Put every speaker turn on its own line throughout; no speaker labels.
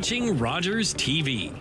watching Rogers TV.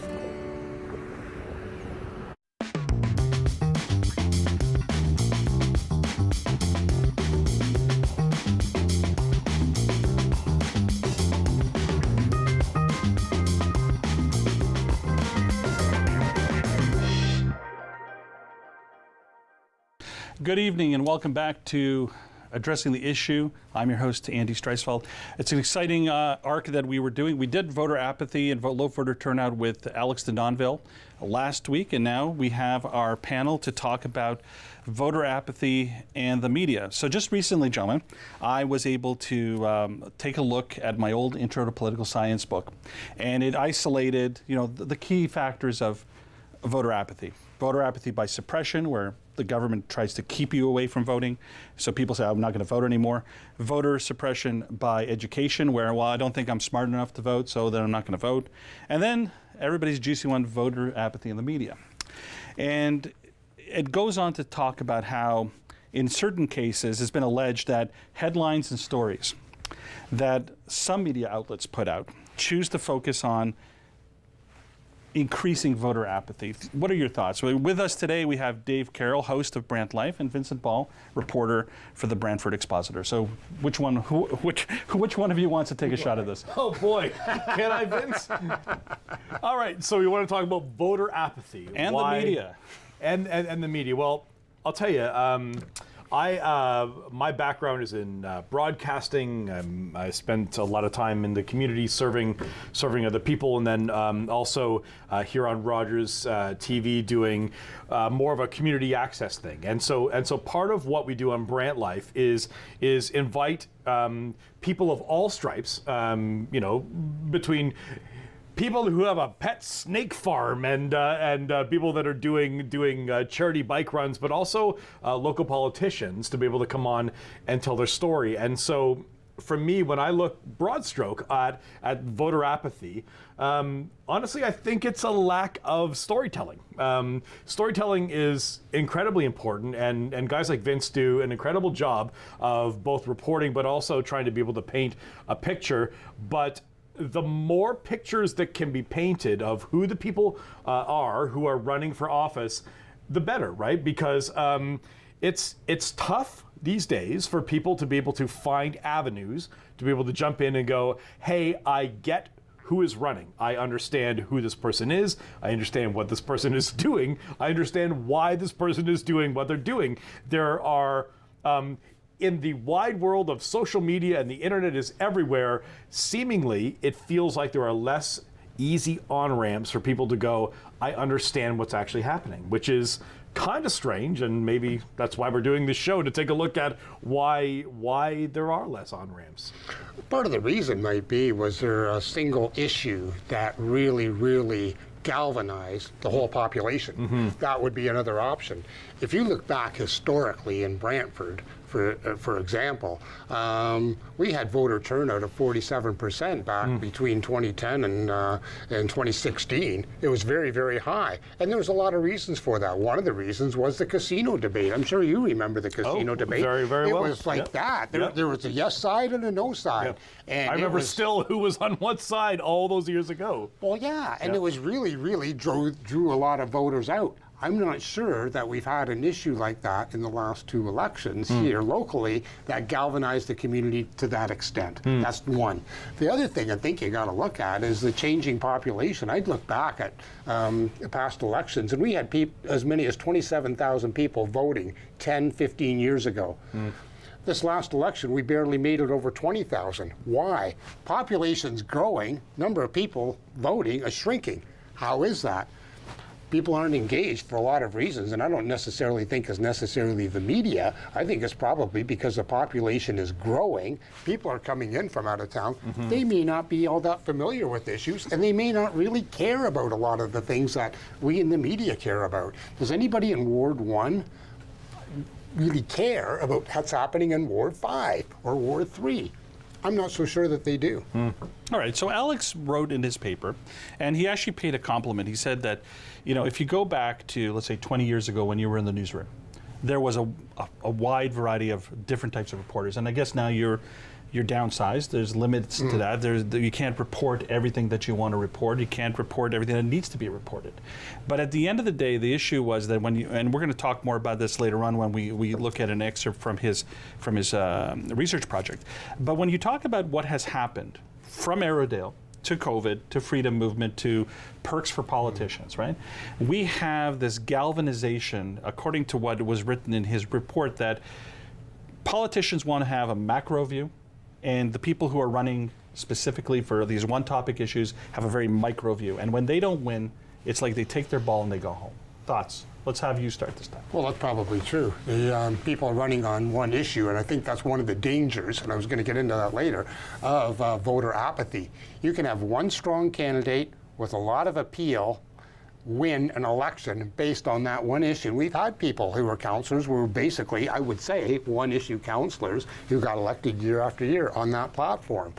Good evening and welcome back to Addressing the Issue. I'm your host, Andy Streisfeld. It's an exciting arc that we were doing. We did voter apathy and low voter turnout with Alex de Donville last week, and now we have our panel to talk about voter apathy and the media. So just recently, gentlemen, I was able to take a look at my old Intro to Political Science book, and it isolated, the key factors of voter apathy. Voter apathy by suppression, where the government tries to keep you away from voting. So people say, I'm not going to vote anymore. Voter suppression by education, where, well, I don't think I'm smart enough to vote, so then I'm not going to vote. And then everybody's juicy one, voter apathy in the media. And it goes on to talk about how, in certain cases, it's been alleged that headlines and stories that some media outlets put out choose to focus on increasing voter apathy. What are your thoughts? With us today, we have Dave Carroll, host of Brant Life, and Vincent Ball, reporter for the Brantford Expositor. So, which one of you wants to take a shot at this?
Oh boy, can I, Vince? All right, so we want to talk about voter apathy
and the media,
and the media. Well, I'll tell you. My background is in broadcasting. I spent a lot of time in the community serving other people, and then also here on Rogers TV doing more of a community access thing. And so part of what we do on Brant Life is invite people of all stripes, between people who have a pet snake farm and people that are doing charity bike runs, but also local politicians to be able to come on and tell their story. And so for me, when I look broad stroke at voter apathy, honestly, I think it's a lack of storytelling. Storytelling is incredibly important, and guys like Vince do an incredible job of both reporting, but also trying to be able to paint a picture. But the more pictures that can be painted of who the people are who are running for office, the better, right? Because it's tough these days for people to be able to find avenues to be able to jump in and go, hey, I get who is running. I understand who this person is. I understand what this person is doing. I understand why this person is doing what they're doing. There are in the wide world of social media, and the internet is everywhere, seemingly it feels like there are less easy on-ramps for people to go, I understand what's actually happening, which is kind of strange, and maybe that's why we're doing this show, to take a look at why there are less on-ramps.
Part of the reason might be, was there a single issue that really galvanized the whole population? Mm-hmm. That would be another option. If you look back historically in Brantford, for example, we had voter turnout of 47% back between 2010 and 2016. It was very, very high. And there was a lot of reasons for that. One of the reasons was the casino debate. I'm sure you remember the casino debate.
Very, very well.
It was like that. There was a yes side and a no side.
Yep.
And
I remember still who was on what side all those years ago.
Well, yeah, and it was really drew a lot of voters out. I'm not sure that we've had an issue like that in the last two elections here locally that galvanized the community to that extent. That's one. The other thing I think you got to look at is the changing population. I'd look back at past elections, and we had as many as 27,000 people voting 10, 15 years ago. This last election, we barely made it over 20,000. Why? Population's growing, number of people voting is shrinking. How is that? People aren't engaged for a lot of reasons, and I don't necessarily think it's necessarily the media. I think it's probably because the population is growing. People are coming in from out of town. They may not be all that familiar with issues, and they may not really care about a lot of the things that we in the media care about. Does anybody in Ward 1 really care about what's happening in Ward 5 or Ward 3? I'm not so sure that they do.
All right, so Alex wrote in his paper, and he actually paid a compliment. He said that, if you go back to, let's say, 20 years ago when you were in the newsroom, there was a wide variety of different types of reporters. And I guess now you're you're downsized. There's limits to that. You can't report everything that you want to report. You can't report everything that needs to be reported. But at the end of the day, the issue was that when you, and we're going to talk more about this later on when we look at an excerpt from his research project. But when you talk about what has happened from Aerodale to COVID, to freedom movement, to perks for politicians, right? We have this galvanization, according to what was written in his report, that politicians want to have a macro view, and the people who are running specifically for these one-topic issues have a very micro view. And when they don't win, it's like they take their ball and they go home. Thoughts? Let's have you start this time.
Well, that's probably true. The people are running on one issue, and I think that's one of the dangers, and I was going to get into that later, of voter apathy. You can have one strong candidate with a lot of appeal win an election based on that one issue. We've had people who were councillors who were basically, I would say, one-issue councillors who got elected year after year on that platform.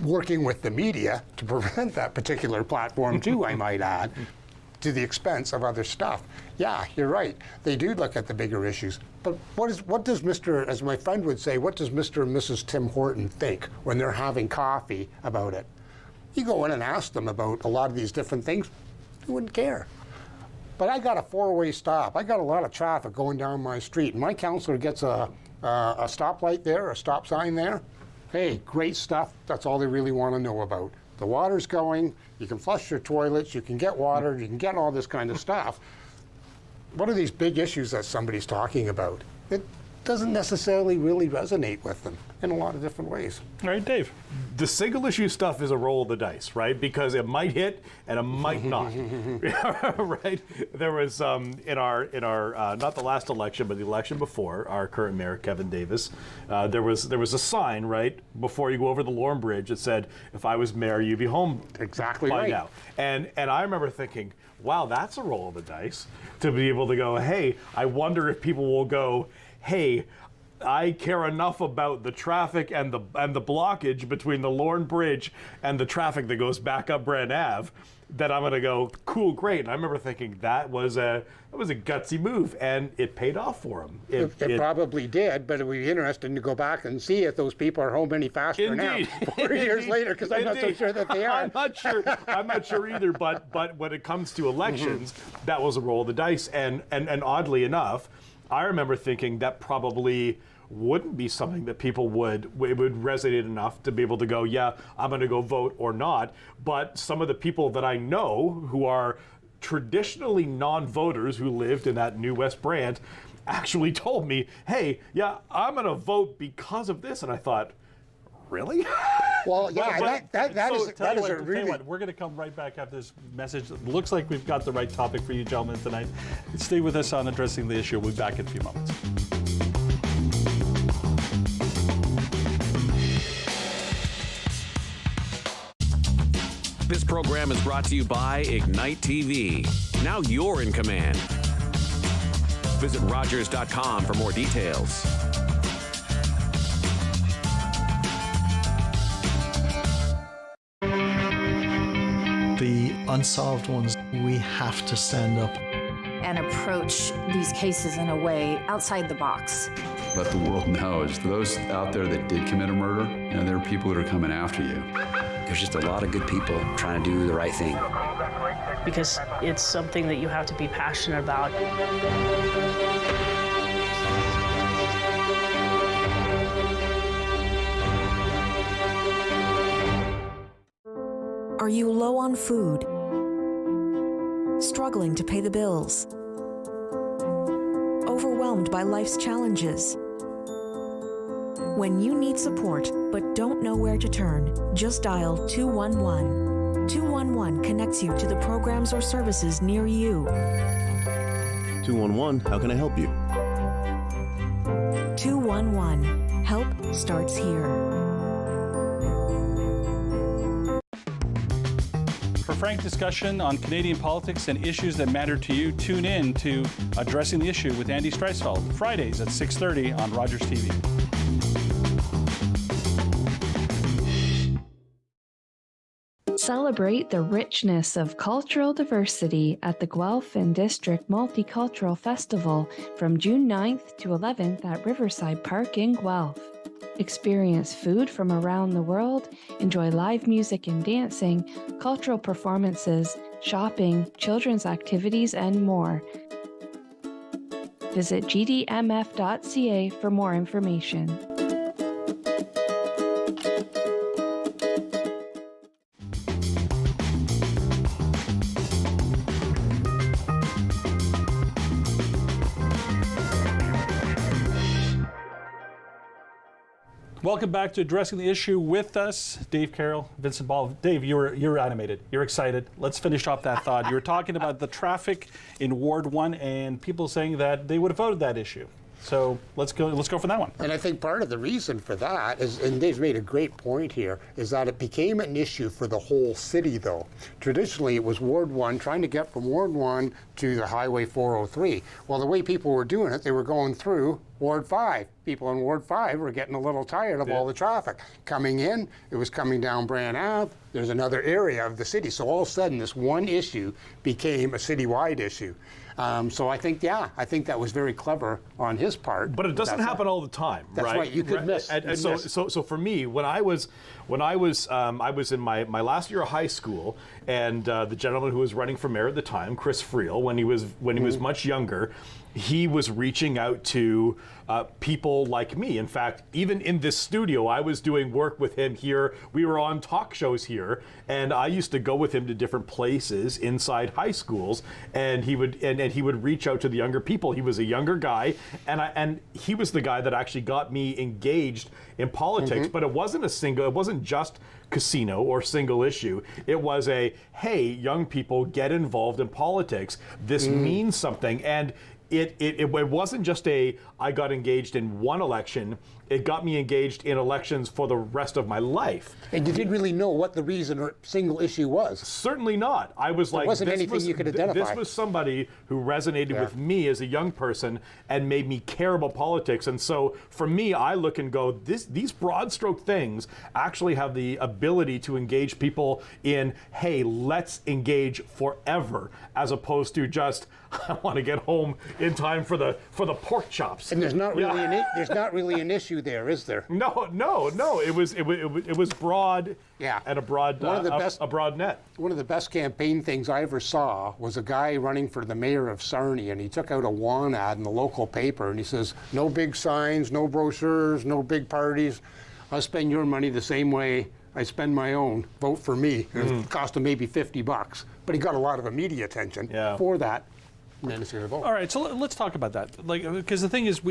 Working with the media to prevent that particular platform too, I might add, to the expense of other stuff. Yeah, you're right. They do look at the bigger issues. But what does Mr., as my friend would say, what does Mr. and Mrs. Tim Horton think when they're having coffee about it? You go in and ask them about a lot of these different things, they wouldn't care. But I got a four-way stop. I got a lot of traffic going down my street, and my councillor gets a stoplight there, a stop sign there. Hey, great stuff. That's all they really want to know about. The water's going, you can flush your toilets, you can get water, you can get all this kind of stuff. What are these big issues that somebody's talking about? It doesn't necessarily really resonate with them in a lot of different ways.
All right, Dave.
The single issue stuff is a roll of the dice, right? Because it might hit and it might not, right? There was in our not the last election, but the election before, our current mayor Kevin Davis, there was a sign right before you go over the Lorne Bridge that said, "If I was mayor, you'd be home
Exactly
by
right.
now." And I remember thinking, wow, that's a roll of the dice to be able to go, hey, I wonder if people will go, hey, I care enough about the traffic and the blockage between the Lorne Bridge and the traffic that goes back up Brand Ave that I'm going to go, cool, great. And I remember thinking that was a gutsy move, and it paid off for him.
It probably did, but it would be interesting to go back and see if those people are home any faster
Indeed.
now, 4 years later, because I'm not so sure that they are.
I'm not sure either, but when it comes to elections, that was a roll of the dice. And oddly enough, I remember thinking that probably wouldn't be something that people would resonate enough to be able to go, yeah, I'm going to go vote or not. But some of the people that I know who are traditionally non-voters who lived in that New West Brant actually told me, hey, yeah, I'm going to vote because of this. And I thought, really?
Well, yeah, that is a really...
We're going to come right back after this message. It looks like we've got the right topic for you gentlemen tonight. Stay with us on Addressing the Issue. We'll be back in a few moments.
This program is brought to you by Ignite TV. Now you're in command. Visit Rogers.com for more details.
The unsolved ones, we have to stand up
and approach these cases in a way outside the box.
Let the world know, is those out there that did commit a murder, there are people that are coming after you.
There's just a lot of good people trying to do the right thing.
Because it's something that you have to be passionate about.
Are you low on food? Struggling to pay the bills? Overwhelmed by life's challenges? When you need support but don't know where to turn, just dial 211. 211 connects you to the programs or services near you.
211, how can I help you?
211, help starts here.
For frank discussion on Canadian politics and issues that matter to you, tune in to Addressing the Issue with Andy Streisfeld, Fridays at 6:30 on Rogers TV.
Celebrate the richness of cultural diversity at the Guelph and District Multicultural Festival from June 9th to 11th at Riverside Park in Guelph. Experience food from around the world, enjoy live music and dancing, cultural performances, shopping, children's activities, and more. Visit gdmf.ca for more information.
Welcome back to Addressing the Issue with us, Dave Carroll, Vincent Ball. Dave, you're animated. You're excited. Let's finish off that thought. You were talking about the traffic in Ward 1 and people saying that they would have voted that issue. So let's go for that one.
And I think part of the reason for that is, and Dave's made a great point here, is that it became an issue for the whole city, though. Traditionally, it was Ward 1 trying to get from Ward 1 to the Highway 403. Well, the way people were doing it, they were going through Ward 5. People in Ward 5 were getting a little tired of all the traffic. Coming in, it was coming down Brand Ave. There's another area of the city. So all of a sudden, this one issue became a citywide issue. So I think that was very clever on his part.
But it doesn't happen all the time,
that's
right?
Right. You could miss.
And so for me, when I was in my last year of high school, and the gentleman who was running for mayor at the time, Chris Friel, when he was much younger, he was reaching out to people like me. In fact, even in this studio, I was doing work with him here. We were on talk shows here, and I used to go with him to different places inside high schools, and he would reach out to the younger people. He was a younger guy, and he was the guy that actually got me engaged in politics. But it wasn't just casino or single issue. It was hey, young people, get involved in politics. This means something. And it wasn't just I got engaged in one election. It got me engaged in elections for the rest of my life.
And you didn't really know what the reason or single issue was?
Certainly not. I was like,
wasn't anything you could identify.
This was somebody who resonated with me as a young person and made me care about politics. And so for me, I look and go, these broad stroke things actually have the ability to engage people in, hey, let's engage forever, as opposed to just, I want to get home in time for the pork chops.
And there's not really an issue there, is there?
No. It was broad.
Yeah.
And a broad net.
One of the best campaign things I ever saw was a guy running for the mayor of Sarnia, and he took out a want ad in the local paper, and he says, no big signs, no brochures, no big parties. I'll spend your money the same way I spend my own. Vote for me. It cost him maybe $50, but he got a lot of media attention for that.
All right, so let's talk about that. Because the thing is,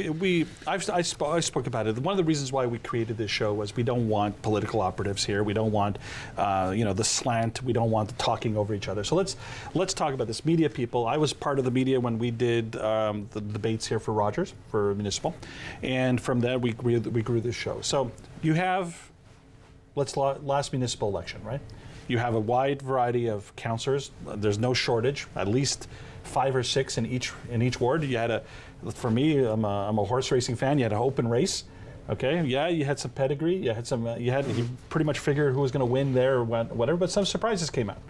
I spoke about it. One of the reasons why we created this show was we don't want political operatives here. We don't want, the slant. We don't want the talking over each other. So let's talk about this. Media people. I was part of the media when we did the debates here for Rogers for municipal, and from there we grew this show. So you have, last municipal election, right? You have a wide variety of councillors. There's no shortage. At least 5 or 6 in each ward. You had for me, I'm a horse racing fan. You had an open race, okay? Yeah, you had some pedigree. You had some. You pretty much figured who was going to win there or whatever. But some surprises came out.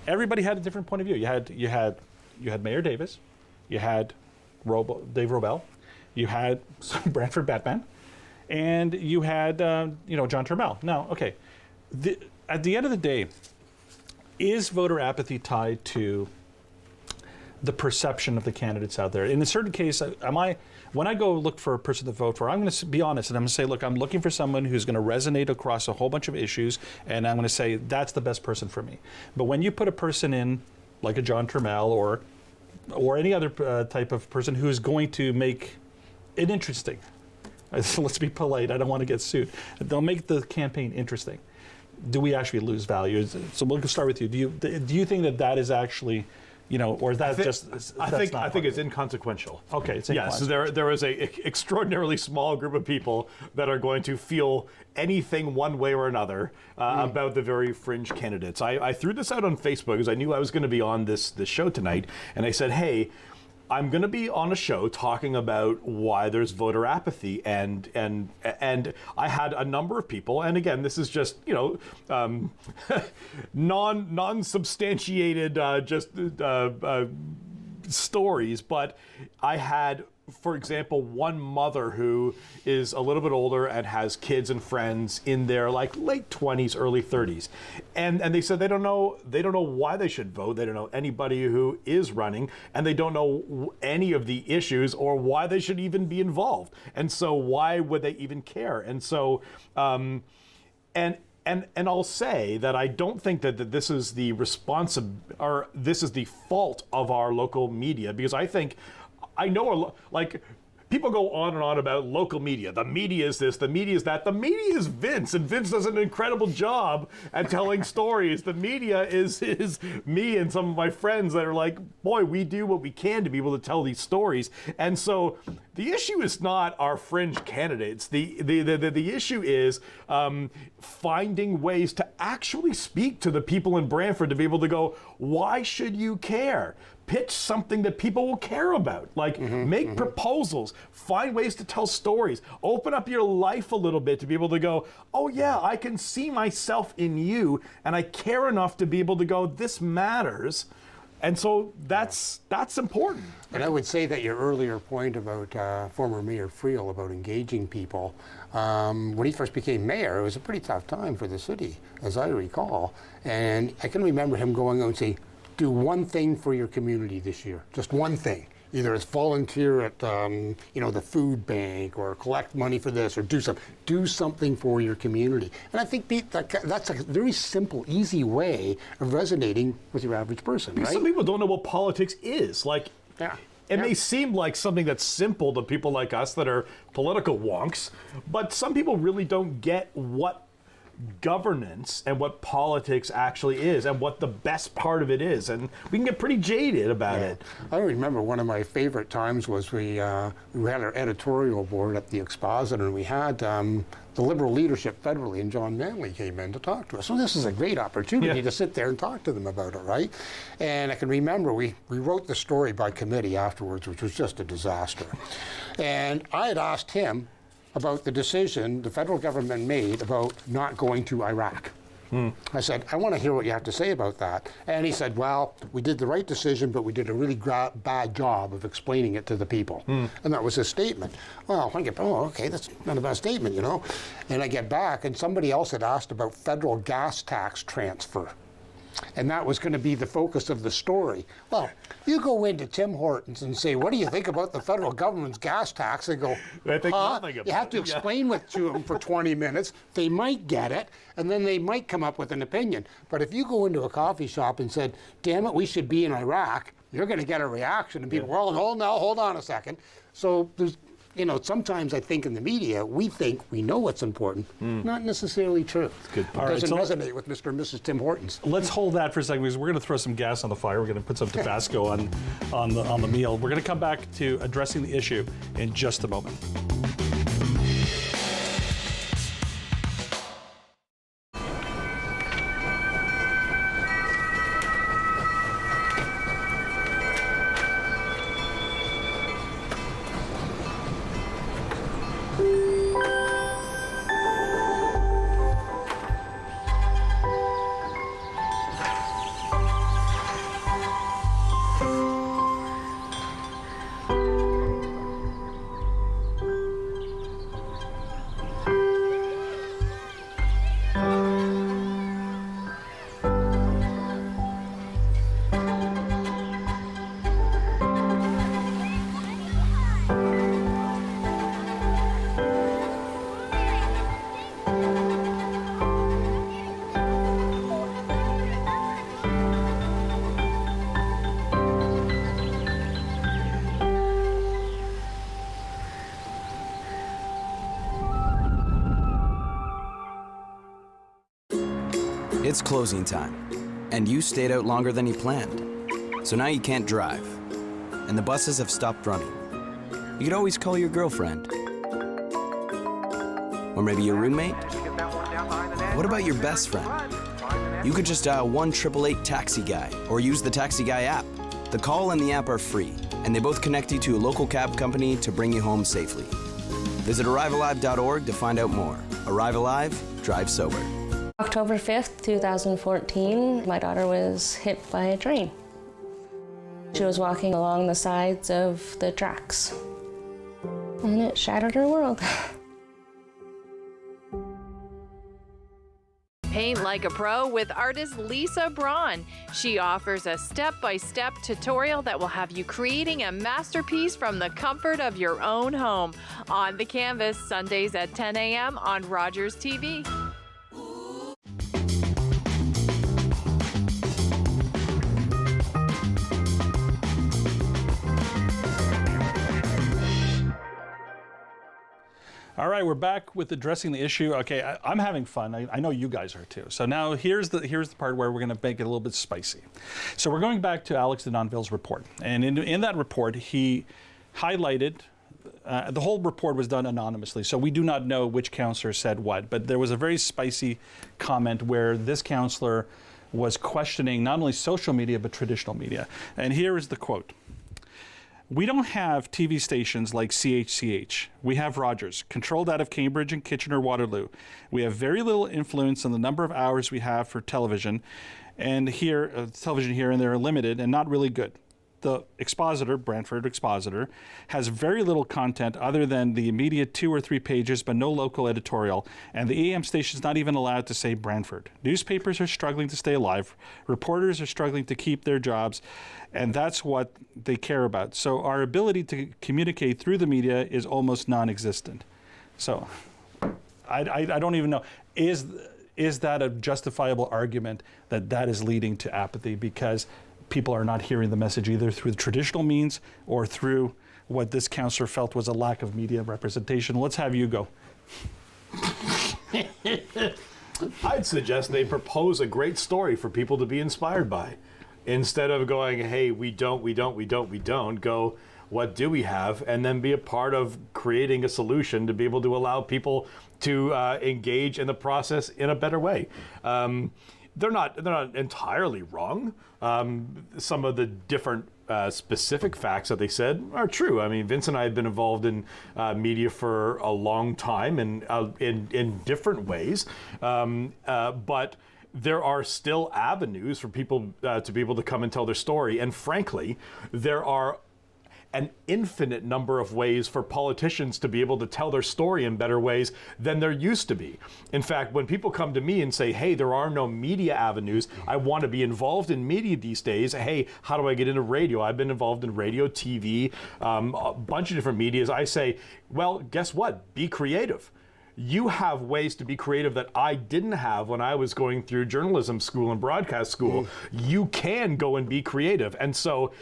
Everybody had a different point of view. You had Mayor Davis, you had Dave Robel, you had Brantford Batman, and you had John Turmel. Now, okay, at the end of the day, is voter apathy tied to the perception of the candidates out there? In a certain case, when I go look for a person to vote for, I'm going to be honest and I'm going to say, look, I'm looking for someone who's going to resonate across a whole bunch of issues, and I'm going to say that's the best person for me. But when you put a person in, like a John Turmel or any other type of person who's going to make it interesting, let's be polite, I don't want to get sued, they'll make the campaign interesting. Do we actually lose value? So we'll start with you. Do you think that is actually, or is that
I think it's inconsequential.
Okay, it's
inconsequential. So there is a extraordinarily small group of people that are going to feel anything one way or another about the very fringe candidates. I threw this out on Facebook because I knew I was going to be on this show tonight, and I said, hey, I'm going to be on a show talking about why there's voter apathy, and I had a number of people, and again, this is just non-substantiated stories, but I had, for example, one mother who is a little bit older and has kids and friends in their like late 20s, early 30s. And they said they don't know why they should vote. They don't know anybody who is running, and they don't know any of the issues or why they should even be involved. And so why would they even care? And so, and I'll say that I don't think that this is the this is the fault of our local media, because I know people go on and on about local media. The media is this, the media is that. The media is Vince, and Vince does an incredible job at telling stories. The media is me and some of my friends that are like, boy, we do what we can to be able to tell these stories. And so the issue is not our fringe candidates. The issue is finding ways to actually speak to the people in Brantford to be able to go, why should you care? Pitch something that people will care about. Make proposals, find ways to tell stories, open up your life a little bit to be able to go, oh yeah, I can see myself in you, and I care enough to be able to go, this matters. And so that's important.
And I would say that your earlier point about former Mayor Friel about engaging people, when he first became mayor, it was a pretty tough time for the city, as I recall. And I can remember him going out and saying, do one thing for your community this year, just one thing. Either as volunteer at the food bank, or collect money for this, or do something for your community. And I think that's a very simple, easy way of resonating with your average person, right?
Some people don't know what politics is. It may seem like something that's simple to people like us that are political wonks, but some people really don't get what governance and what politics actually is, and what the best part of it is, and we can get pretty jaded about it.
I remember one of my favorite times was we had our editorial board at the Expositor, and we had the Liberal leadership federally, and John Manley came in to talk to us. So this is a great opportunity to sit there and talk to them about it, right? And I can remember we wrote the story by committee afterwards, which was just a disaster. And I had asked him about the decision the federal government made about not going to Iraq. I said, I want to hear what you have to say about that. And he said, well, we did the right decision, but we did a really bad job of explaining it to the people. And that was his statement. Well, I get, okay, that's not a bad statement, you know. And I get back, and somebody else had asked about federal gas tax transfer. And that was going to be the focus of the story. Well, you go into Tim Hortons and say, what do you think about the federal government's gas tax? They go,
I think nothing about
you have to explain it to them for 20 minutes. They might get it, and then they might come up with an opinion. But if you go into a coffee shop and said, damn it, we should be in Iraq, you're going to get a reaction. And people, well, hold on a second. So there's, sometimes I think in the media, we think we know what's important. Not necessarily true.
Good.
It doesn't resonate with Mr. and Mrs. Tim Hortons.
Let's hold that for a second, because we're going to throw some gas on the fire. We're going to put some Tabasco on the meal. We're going to come back to addressing the issue in just a moment.
It's closing time, and you stayed out longer than you planned. So now you can't drive, and the buses have stopped running. You could always call your girlfriend. Or maybe your roommate? What about your best friend? You could just dial 1-888-TAXI-GUY or use the Taxi Guy app. The call and the app are free. and they both connect you to a local cab company to bring you home safely. Visit arrivealive.org to find out more. Arrive Alive, drive sober.
October 5th, 2014, my daughter was hit by a train. She was walking along the sides of the tracks, and it shattered her world.
Paint like a pro with artist Lisa Braun. She offers a step-by-step tutorial that will have you creating a masterpiece from the comfort of your own home. On the Canvas, Sundays at 10 a.m. on Rogers TV.
All right, we're back with addressing the issue. Okay, I'm having fun. I know you guys are too. So now here's the part where we're going to make it a little bit spicy. So we're going back to Alex de Nonville's report, and in that report he highlighted. The whole report was done anonymously, so we do not know which counselor said what. But there was a very spicy comment where this counselor was questioning not only social media but traditional media. And here is the quote. We don't have TV stations like CHCH. We have Rogers, controlled out of Cambridge and Kitchener-Waterloo. We have very little influence on the number of hours we have for television, and television here and there are limited and not really good. The Expositor, Brantford Expositor, has very little content other than the immediate 2 or 3 pages, but no local editorial. And the AM station's not even allowed to say Brantford. Newspapers are struggling to stay alive. Reporters are struggling to keep their jobs. And that's what they care about. So our ability to communicate through the media is almost non-existent. So I don't even know. Is that a justifiable argument that is leading to apathy? Because people are not hearing the message either through the traditional means or through what this counselor felt was a lack of media representation. Let's have you go.
I'd suggest they propose a great story for people to be inspired by. Instead of going, hey, we don't, go, what do we have? And then be a part of creating a solution to be able to allow people to engage in the process in a better way. They're not entirely wrong. Some of the different specific facts that they said are true. I mean, Vince and I have been involved in media for a long time and in different ways, but there are still avenues for people to be able to come and tell their story. And frankly, there are an infinite number of ways for politicians to be able to tell their story in better ways than there used to be. In fact, when people come to me and say, hey, there are no media avenues, I want to be involved in media these days. Hey, how do I get into radio? I've been involved in radio, TV, a bunch of different medias. I say, well, guess what? Be creative. You have ways to be creative that I didn't have when I was going through journalism school and broadcast school. You can go and be creative. And so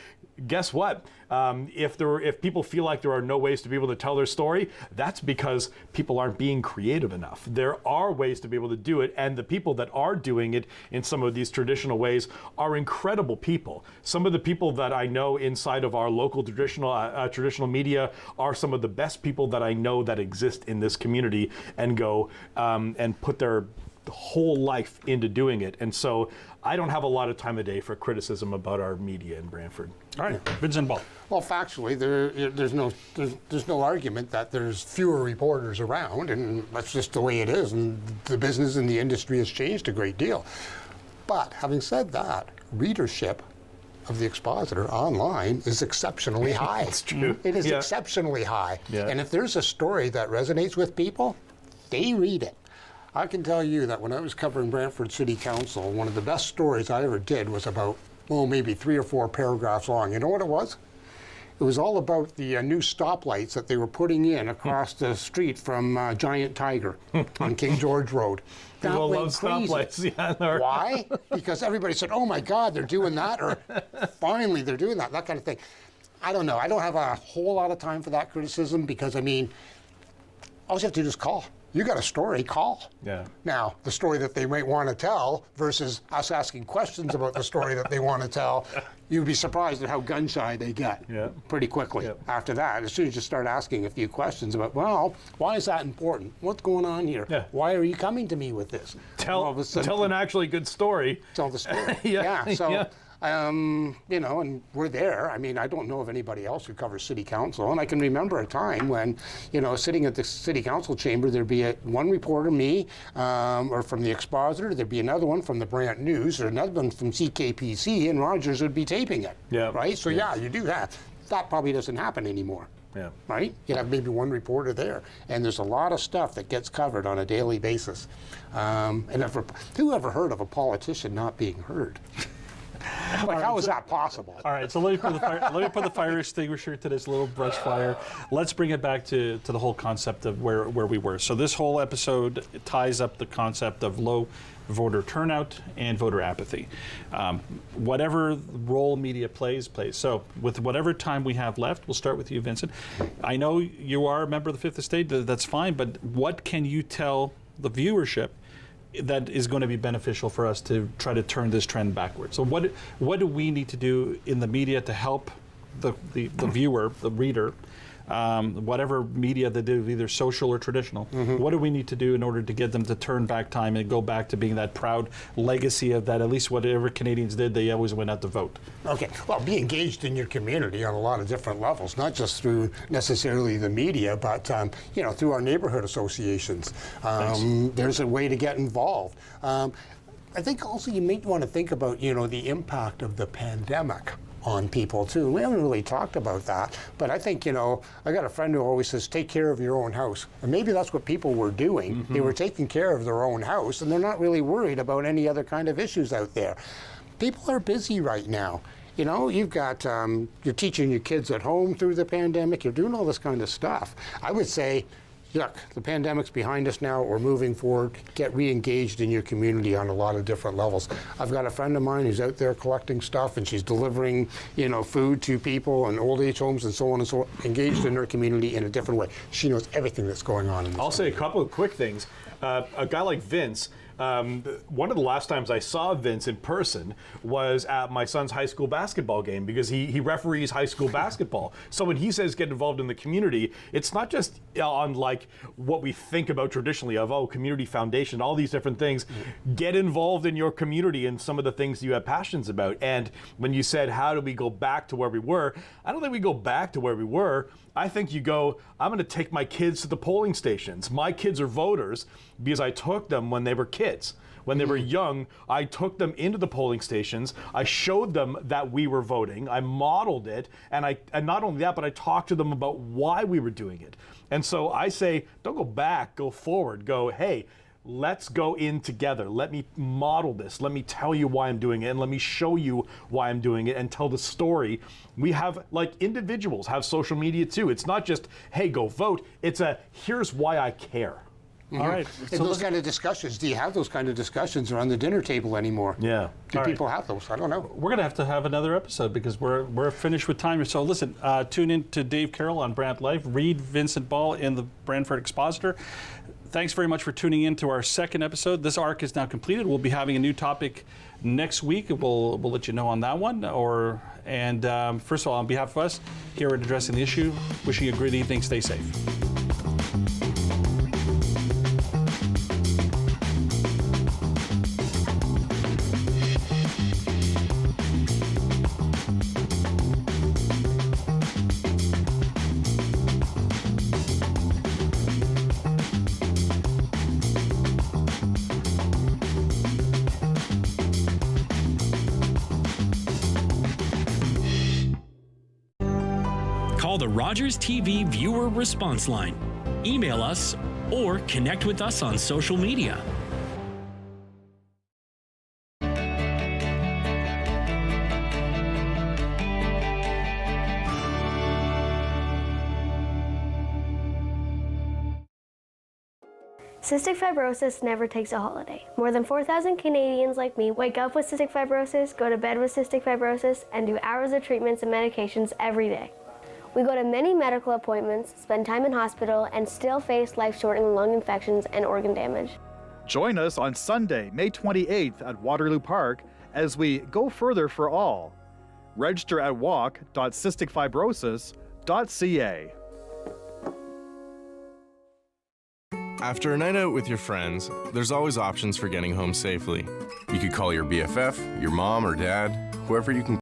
guess what? If people feel like there are no ways to be able to tell their story, that's because people aren't being creative enough. There are ways to be able to do it, and the people that are doing it in some of these traditional ways are incredible people. Some of the people that I know inside of our local traditional media are some of the best people that I know that exist in this community and go and put their whole life into doing it. And so I don't have a lot of time a day for criticism about our media in Brantford.
All right, Vincent Ball.
Well, factually, there's no argument that there's fewer reporters around, and that's just the way it is. And the business and the industry has changed a great deal. But having said that, readership of the Expositor online is exceptionally high.
It's true.
It is exceptionally high. Yeah. And if there's a story that resonates with people, they read it. I can tell you that when I was covering Brantford City Council, one of the best stories I ever did was about, maybe 3 or 4 paragraphs long. You know what it was? It was all about the new stoplights that they were putting in across the street from Giant Tiger on King George Road.
People love stoplights. Yeah,
why? Because everybody said, oh my God, they're doing that, or finally they're doing that kind of thing. I don't know. I don't have a whole lot of time for that criticism because, I mean, all you have to do is call. You got a story, call.
Yeah.
Now, the story that they might want to tell versus us asking questions about the story that they want to tell, you'd be surprised at how gun-shy they get pretty quickly after that. As soon as you start asking a few questions about, well, why is that important? What's going on here? Yeah. Why are you coming to me with this?
Tell an actually good story.
Tell the story.
Yeah.
So You know, and we're there. I mean, I don't know of anybody else who covers city council, and I can remember a time when, you know, sitting at the city council chamber, there'd be one reporter, me, or from the Expositor, there'd be another one from the Brant News, or another one from CKPC, and Rogers would be taping it.
Yeah.
Right? So yeah, you do that. That probably doesn't happen anymore.
Yeah.
Right? You have maybe one reporter there, and there's a lot of stuff that gets covered on a daily basis. And who ever heard of a politician not being heard? Like, how is that possible?
All right, so let me put the fire extinguisher to this little brush fire. Let's bring it back to the whole concept of where we were. So this whole episode ties up the concept of low voter turnout and voter apathy. Whatever role media plays. So with whatever time we have left, we'll start with you, Vincent. I know you are a member of the Fifth Estate, that's fine, but what can you tell the viewership that is going to be beneficial for us to try to turn this trend backwards? So what do we need to do in the media to help the viewer, the reader, whatever media they do, either social or traditional, what do we need to do in order to get them to turn back time and go back to being that proud legacy of that, at least whatever Canadians did, they always went out to vote?
Okay, well, be engaged in your community on a lot of different levels, not just through necessarily the media, but you know, through our neighborhood associations. There's a way to get involved. I think also you may want to think about, you know, the impact of the pandemic on people too. We haven't really talked about that, but I think, you know, I got a friend who always says, take care of your own house. And maybe that's what people were doing. They were taking care of their own house, and they're not really worried about any other kind of issues out there. People are busy right now. You know, you've got, you're teaching your kids at home through the pandemic, you're doing all this kind of stuff. I would say, look, the pandemic's behind us now, we're moving forward, get re-engaged in your community on a lot of different levels. I've got a friend of mine who's out there collecting stuff, and she's delivering, you know, food to people and old age homes and so on and so on, engaged in her community in a different way. She knows everything that's going on in this
I'll say a couple of quick things. A guy like Vince, one of the last times I saw Vince in person was at my son's high school basketball game, because he referees high school basketball. So when he says get involved in the community, it's not just on like what we think about traditionally of, oh, community foundation, all these different things. Get involved in your community and some of the things you have passions about. And when you said, how do we go back to where we were? I don't think we go back to where we were. I think you go, I'm going to take my kids to the polling stations. My kids are voters because I took them when they were kids. When they were young, I took them into the polling stations. I showed them that we were voting. I modeled it. And not only that, but I talked to them about why we were doing it. And so I say, don't go back, go forward. Go, hey, let's go in together. Let me model this. Let me tell you why I'm doing it, and let me show you why I'm doing it, and tell the story. We have, like, individuals have social media too. It's not just, hey, go vote. It's here's why I care.
All right.
And those kind of discussions, do you have those kind of discussions around the dinner table anymore?
Yeah.
Do people have those? I don't know.
We're going to have another episode because we're finished with time. So listen, tune in to Dave Carroll on Brant Life. Read Vincent Ball in the Brantford Expositor. Thanks very much for tuning in to our second episode. This arc is now completed. We'll be having a new topic next week. We'll let you know on that one. First of all, on behalf of us here at Addressing the Issue, wishing you a great evening. Stay safe.
Call the Rogers TV viewer response line, email us, or connect with us on social media.
Cystic fibrosis never takes a holiday. More than 4,000 Canadians like me wake up with cystic fibrosis, go to bed with cystic fibrosis, and do hours of treatments and medications every day. We go to many medical appointments, spend time in hospital, and still face life-shortening lung infections and organ damage.
Join us on Sunday, May 28th at Waterloo Park as we go further for all. Register at walk.cysticfibrosis.ca.
After a night out with your friends, there's always options for getting home safely. You could call your BFF, your mom or dad, whoever you can